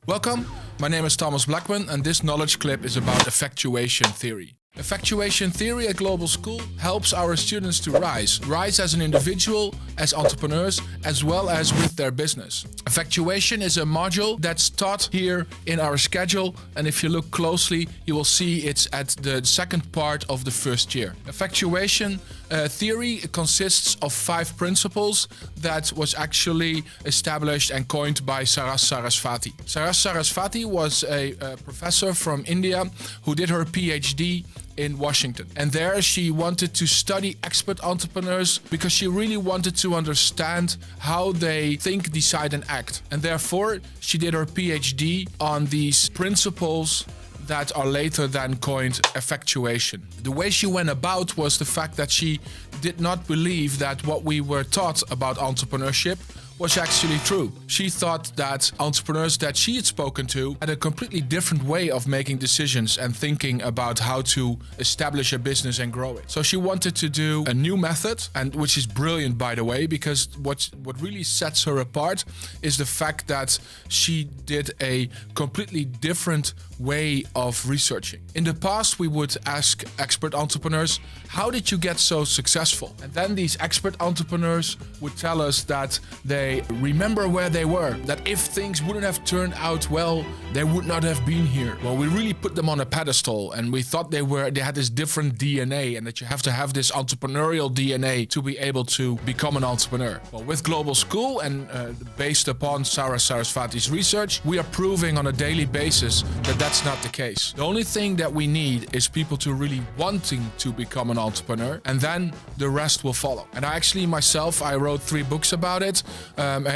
Welcome, my name is Thomas Blackman and this knowledge clip is about effectuation theory. Effectuation theory at Global School helps our students to rise as an individual, as entrepreneurs, as well as with their business. Effectuation is a module that's taught here in our schedule, and if you look closely, you will see it's at the second part of the first year. Effectuation theory consists of 5 principles that was actually established and coined by Saras Sarasvati. Saras Sarasvati was a professor from India who did her PhD in Washington. And there she wanted to study expert entrepreneurs because she really wanted to understand how they think, decide and act. And therefore she did her PhD on these principles that are later then coined effectuation. The way she went about was the fact that she did not believe that what we were taught about entrepreneurship was actually true. She thought that entrepreneurs that she had spoken to had a completely different way of making decisions and thinking about how to establish a business and grow it. So she wanted to do a new method, and which is brilliant, by the way, because what really sets her apart is the fact that she did a completely different way of researching. In the past, we would ask expert entrepreneurs, how did you get so successful? And then these expert entrepreneurs would tell us that they remember where they were, that if things wouldn't have turned out well, they would not have been here. Well, we really put them on a pedestal and we thought they had this different DNA and that you have to have this entrepreneurial DNA to be able to become an entrepreneur. Well, with Global School and based upon Saras Sarasvati's research, we are proving on a daily basis that that's not the case. The only thing that we need is people to really wanting to become an entrepreneur, and then the rest will follow. And I wrote 3 books about it,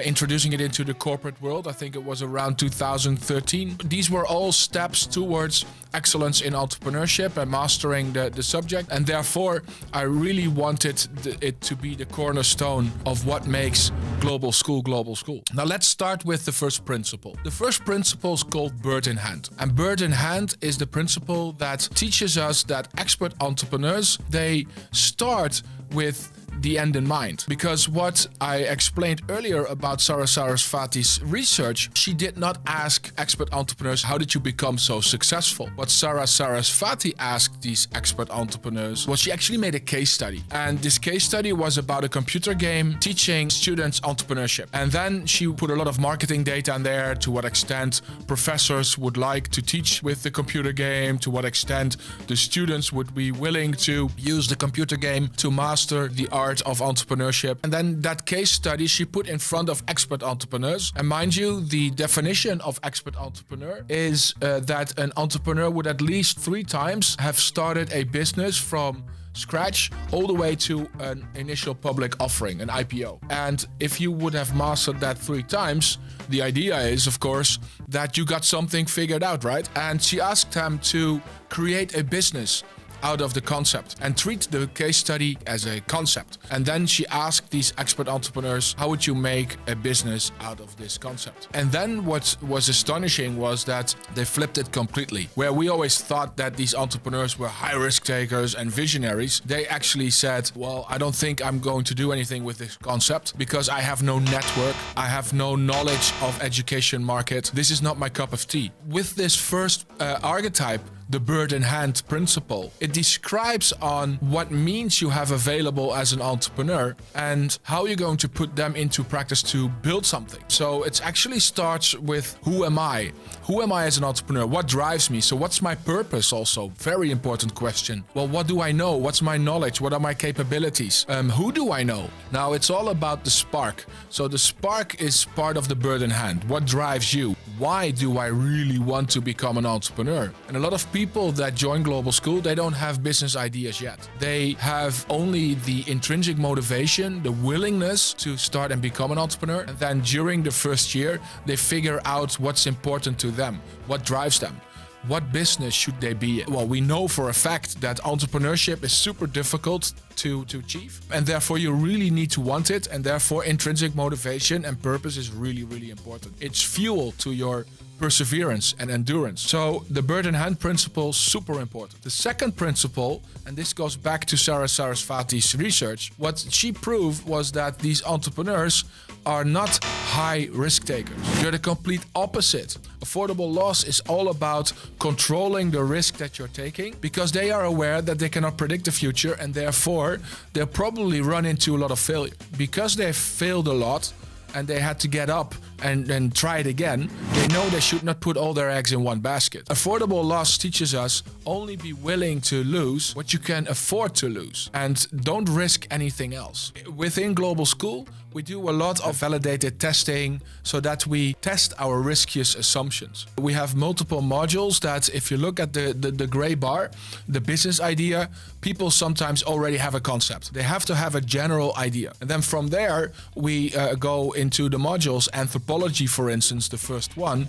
introducing it into the corporate world. I think it was around 2013. These were all steps towards excellence in entrepreneurship and mastering the subject, and therefore I really wanted it to be the cornerstone of what makes Global School Global School. Now let's start with the first principle. The first principle is called bird in hand, and bird in hand is the principle that teaches us that expert entrepreneurs, they start with the end in mind. Because what I explained earlier about Saras Sarasvati's research, she did not ask expert entrepreneurs, how did you become so successful? What Saras Sarasvati asked these expert entrepreneurs was she actually made a case study. And this case study was about a computer game teaching students entrepreneurship. And then she put a lot of marketing data in there, to what extent professors would like to teach with the computer game, to what extent the students would be willing to use the computer game to master the art of entrepreneurship. And then that case study she put in front of expert entrepreneurs. And mind you, the definition of expert entrepreneur is that an entrepreneur would at least 3 times have started a business from scratch all the way to an initial public offering, an IPO. And if you would have mastered that 3 times, the idea is, of course, that you got something figured out, right? And she asked them to create a business out of the concept and treat the case study as a concept. And then she asked these expert entrepreneurs, how would you make a business out of this concept? And then what was astonishing was that they flipped it completely. Where we always thought that these entrepreneurs were high risk takers and visionaries, they actually said, well, I don't think I'm going to do anything with this concept because I have no network, I have no knowledge of education market. This is not my cup of tea. With this first archetype, the bird in hand principle, it describes on what means you have available as an entrepreneur and how you're going to put them into practice to build something. So it actually starts with, who am I? Who am I as an entrepreneur? What drives me? So what's my purpose also? Very important question. Well, what do I know? What's my knowledge? What are my capabilities? Who do I know? Now it's all about the spark. So the spark is part of the bird in hand. What drives you? Why do I really want to become an entrepreneur? And a lot of people that join Global School, they don't have business ideas yet. They have only the intrinsic motivation, the willingness to start and become an entrepreneur. And then during the first year, they figure out what's important to them, what drives them. What business should they be in? Well, we know for a fact that entrepreneurship is super difficult to achieve, and therefore you really need to want it, and therefore intrinsic motivation and purpose is really, really important. It's fuel to your perseverance and endurance. So the bird in hand principle, super important. The second principle, and this goes back to Saras Sarasvati's research, what she proved was that these entrepreneurs are not high risk takers. You're the complete opposite. Affordable loss is all about controlling the risk that you're taking, because they are aware that they cannot predict the future, and therefore they'll probably run into a lot of failure. Because they've failed a lot and they had to get up and try it again, they know they should not put all their eggs in one basket. Affordable loss teaches us only be willing to lose what you can afford to lose, and don't risk anything else. Within Global School, we do a lot of validated testing so that we test our riskiest assumptions. We have multiple modules that, if you look at the gray bar, the business idea, people sometimes already have a concept. They have to have a general idea. And then from there, we go into the modules, anthropology, for instance, the first one,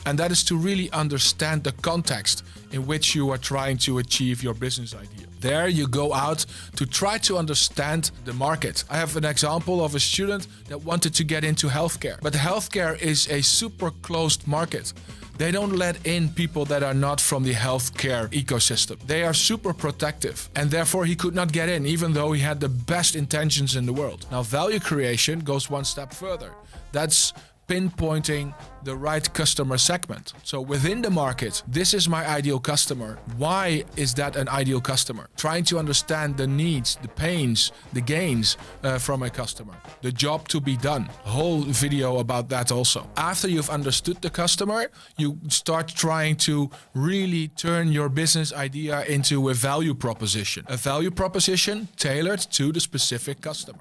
and that is to really understand the context in which you are trying to achieve your business idea. There you go out to try to understand the market. I have an example of a student that wanted to get into healthcare, but healthcare is a super closed market. They don't let in people that are not from the healthcare ecosystem. They are super protective, and therefore he could not get in, even though he had the best intentions in the world. Now, value creation goes one step further. That's pinpointing the right customer segment. So within the market, this is my ideal customer. Why is that an ideal customer? Trying to understand the needs, the pains, the gains from a customer. The job to be done. A whole video about that also. After you've understood the customer, you start trying to really turn your business idea into a value proposition. A value proposition tailored to the specific customer.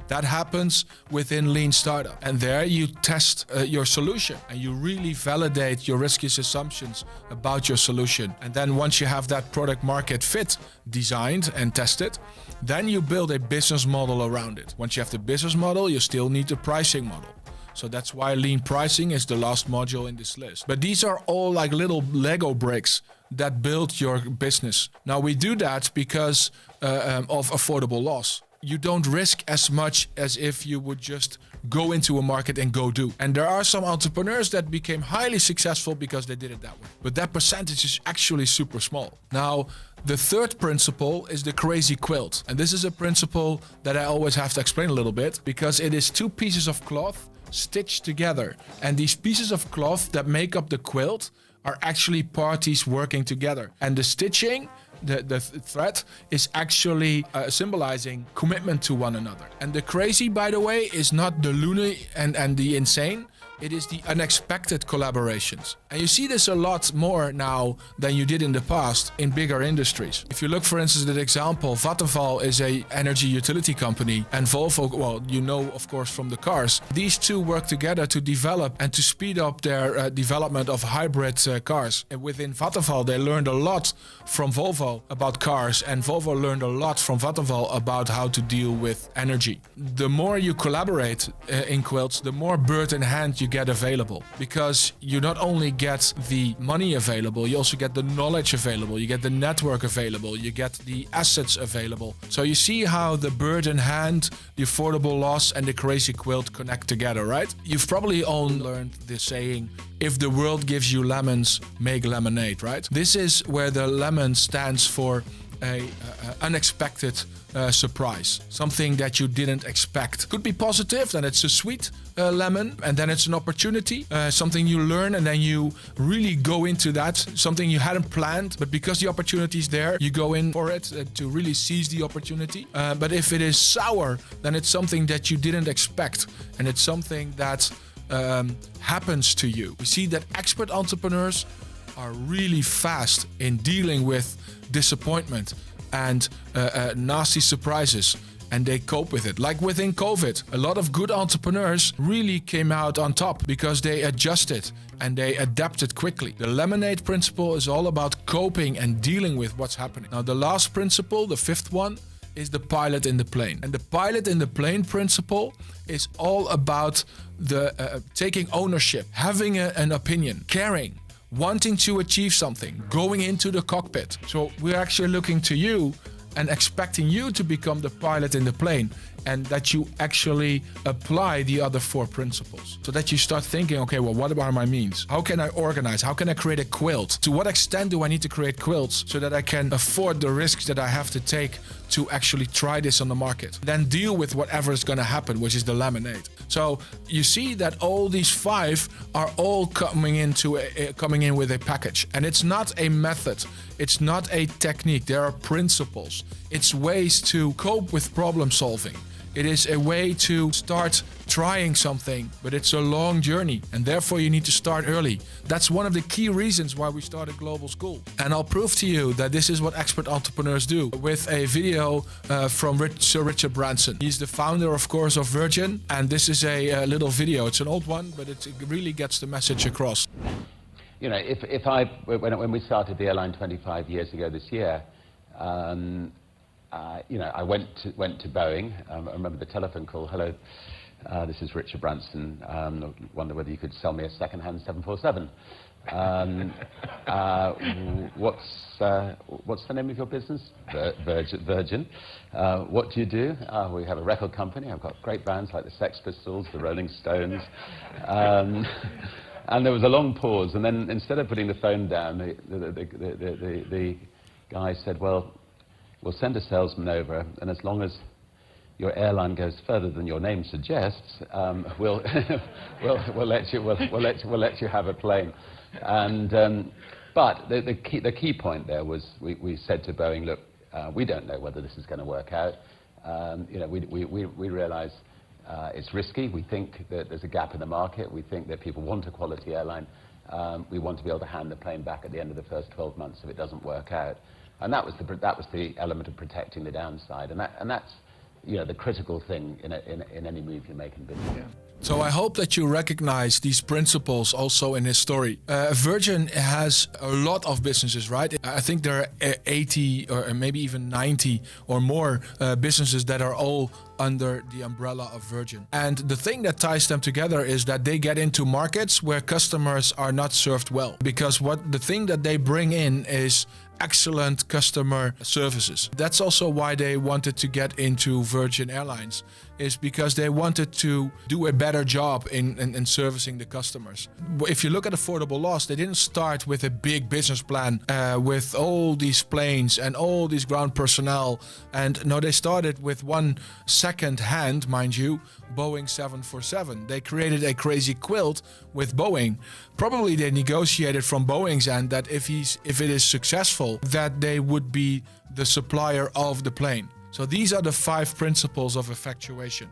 That happens within Lean Startup. And there you test your solution and you really validate your riskiest assumptions about your solution. And then once you have that product market fit designed and tested, then you build a business model around it. Once you have the business model, you still need the pricing model. So that's why lean pricing is the last module in this list. But these are all like little Lego bricks that build your business. Now we do that because of affordable loss. You don't risk as much as if you would just go into a market and go do. And there are some entrepreneurs that became highly successful because they did it that way. But that percentage is actually super small. Now, the third principle is the crazy quilt. And this is a principle that I always have to explain a little bit, because it is two pieces of cloth stitched together. And these pieces of cloth that make up the quilt are actually parties working together. And the stitching, the thread, is actually symbolizing commitment to one another. And the crazy, by the way, is not the loony and the insane. It is the unexpected collaborations. And you see this a lot more now than you did in the past in bigger industries. If you look, for instance, at the example, Vattenfall is a energy utility company, and Volvo, well, you know, of course, from the cars. These two work together to develop and to speed up their development of hybrid cars. And within Vattenfall, they learned a lot from Volvo about cars, and Volvo learned a lot from Vattenfall about how to deal with energy. The more you collaborate in Quilts, the more bird in hand you get available, because you not only get the money available, you also get the knowledge available, you get the network available, you get the assets available. So you see how the bird in hand, the affordable loss, and the crazy quilt connect together, right? You've probably all learned the saying, if the world gives you lemons, make lemonade, right? This is where the lemon stands for a unexpected surprise, something that you didn't expect. Could be positive, then it's a sweet lemon, and then it's an opportunity, something you learn, and then you really go into that, something you hadn't planned, but because the opportunity is there, you go in for it to really seize the opportunity. But if it is sour, then it's something that you didn't expect, and it's something that happens to you. We see that expert entrepreneurs are really fast in dealing with disappointment and nasty surprises, and they cope with it. Like within COVID, a lot of good entrepreneurs really came out on top because they adjusted and they adapted quickly. The lemonade principle is all about coping and dealing with what's happening. Now, the last principle, the fifth one, is the pilot in the plane. And the pilot in the plane principle is all about the taking ownership, having an opinion, caring, wanting to achieve something, going into the cockpit. So we're actually looking to you and expecting you to become the pilot in the plane, and that you actually apply the other four principles. So that you start thinking, okay, well, what are my means? How can I organize? How can I create a quilt? To what extent do I need to create quilts so that I can afford the risks that I have to take to actually try this on the market? Then deal with whatever is going to happen, which is the lemonade. So you see that all these 5 are all coming in with a package. And it's not a method. It's not a technique. There are principles. It's ways to cope with problem solving. It is a way to start trying something, but it's a long journey, and therefore you need to start early. That's one of the key reasons why we started Global School. And I'll prove to you that this is what expert entrepreneurs do with a video from Sir Richard Branson. He's the founder, of course, of Virgin, and this is a little video. It's an old one, but it really gets the message across. You know, when we started the airline 25 years ago this year, you know, I went to Boeing. I remember the telephone call. Hello, this is Richard Branson. I wonder whether you could sell me a second-hand 747. What's the name of your business? Virgin. What do you do? We have a record company. I've got great bands like the Sex Pistols, the Rolling Stones. And there was a long pause, and then instead of putting the phone down, the guy said, well, we'll send a salesman over, and as long as your airline goes further than your name suggests, we'll let you have a plane. And but the key point there was we said to Boeing, look, we don't know whether this is going to work out. You know, we realize it's risky. We think that there's a gap in the market. We think that people want a quality airline. We want to be able to hand the plane back at the end of the first 12 months if it doesn't work out. And that was the element of protecting the downside, and that's, you know, the critical thing in any move you make in business. Yeah. So I hope that you recognize these principles also in his story. Virgin has a lot of businesses, right? I think there are 80 or maybe even 90 or more businesses that are all under the umbrella of Virgin. And the thing that ties them together is that they get into markets where customers are not served well. Because the thing that they bring in is excellent customer services. That's also why they wanted to get into Virgin Airlines, is because they wanted to do a better job in servicing the customers. If you look at affordable loss, they didn't start with a big business plan with all these planes and all these ground personnel. And no, they started with one second-hand, mind you, Boeing 747. They created a crazy Quilt with Boeing. Probably they negotiated from Boeing's end that if it is successful, that they would be the supplier of the plane. So these are the 5 principles of effectuation.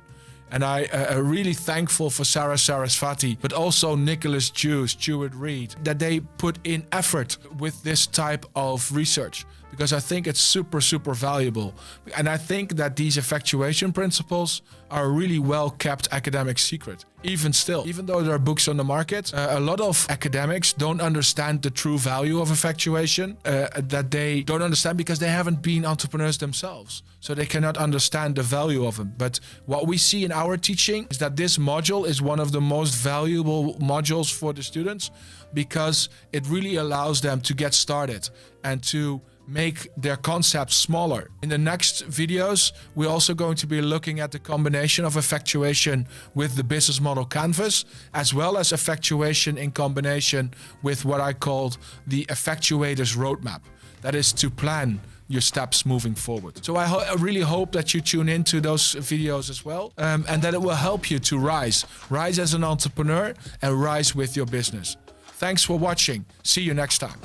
And I am really thankful for Sarah Sarasvati, but also Nicholas Jew, Stuart Reed, that they put in effort with this type of research, because I think it's super, super valuable. And I think that these effectuation principles are a really well-kept academic secret. Even still, even though there are books on the market, a lot of academics don't understand the true value of effectuation, that they don't understand because they haven't been entrepreneurs themselves. So they cannot understand the value of them. But what we see in our teaching is that this module is one of the most valuable modules for the students, because it really allows them to get started and to make their concepts smaller. In the next videos, we're also going to be looking at the combination of effectuation with the business model canvas, as well as effectuation in combination with what I called the Effectuators Roadmap. That is to plan your steps moving forward. So I really hope that you tune into those videos as well, and that it will help you to rise as an entrepreneur and rise with your business. Thanks for watching. See you next time.